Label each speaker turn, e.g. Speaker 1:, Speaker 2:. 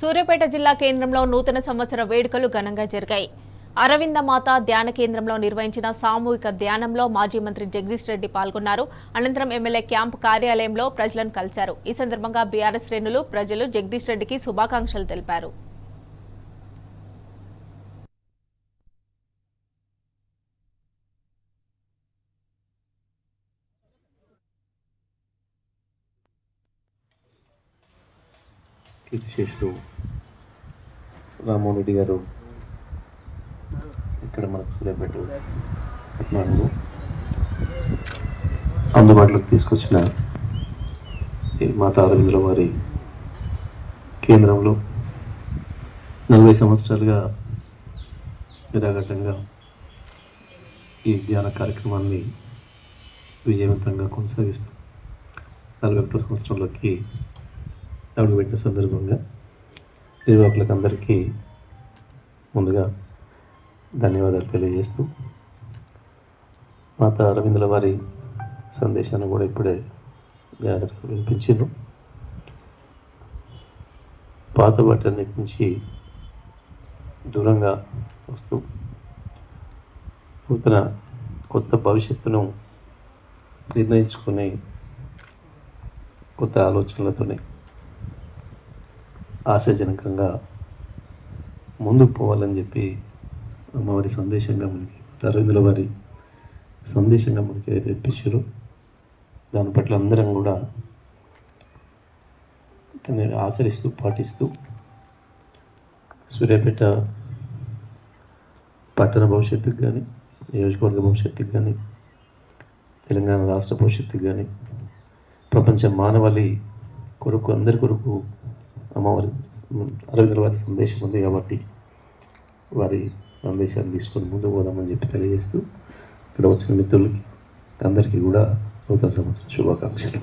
Speaker 1: సూర్యాపేట జిల్లా కేంద్రంలో నూతన సంవత్సర వేడుకలు ఘనంగా జరిగాయి. అరవింద మాత ధ్యాన కేంద్రంలో నిర్వహించిన సామూహిక ధ్యానంలో మాజీ మంత్రి జగదీష్ రెడ్డి పాల్గొన్నారు. అనంతరం ఎమ్మెల్యే క్యాంపు కార్యాలయంలో ప్రజలను కలిశారు. ఈ సందర్భంగా బీఆర్ఎస్ శ్రేణులు ప్రజలు జగదీష్ రెడ్డికి శుభాకాంక్షలు తెలిపారు.
Speaker 2: కీర్తిశేషులు రామ్మోహన్ రెడ్డి గారు ఇక్కడ మనకు సూర్యాపేట పట్టణంలో అందుబాటులోకి తీసుకొచ్చిన ఈ మాతా అరవిందుల వారి కేంద్రంలో 40 సంవత్సరాలుగా నిరాఘాటంగా ఈ ధ్యాన కార్యక్రమాన్ని విజయవంతంగా కొనసాగిస్తూ 41వ సంవత్సరంలోకి అడుగుపెట్టిన సందర్భంగా నిర్వాహకులకు అందరికీ ముందుగా ధన్యవాదాలు తెలియజేస్తూ మాతా అరవిందుల వారి సందేశాన్ని కూడా ఇప్పుడే జాగ్రత్తగా వినిపించారు. పాత వాటన్నిటి నుంచి దూరంగా వస్తూ నూతన కొత్త భవిష్యత్తును నిర్ణయించుకొని కొత్త ఆలోచనలతోనే ఆశాజనకంగా ముందుకు పోవాలని చెప్పి అమ్మవారి సందేశంగా మనకి అరవిందుల వారి సందేశంగా మనకి ఏదైతే ఇప్పించారో దాని పట్ల అందరం కూడా దాన్ని ఆచరిస్తూ పాటిస్తూ సూర్యాపేట పట్టణ భవిష్యత్తుకు కానీ నియోజకవర్గ భవిష్యత్తుకు కానీ తెలంగాణ రాష్ట్ర భవిష్యత్తుకు కానీ ప్రపంచ మానవాళి కొరకు అందరి కొరకు అమ్మవారి అరవిందుల వారి సందేశం ఉంది కాబట్టి వారి సందేశాన్ని తీసుకొని ముందుకు పోదామని చెప్పి తెలియజేస్తూ ఇక్కడ వచ్చిన మిత్రులకి అందరికీ కూడా నూతన సంవత్సర శుభాకాంక్షలు.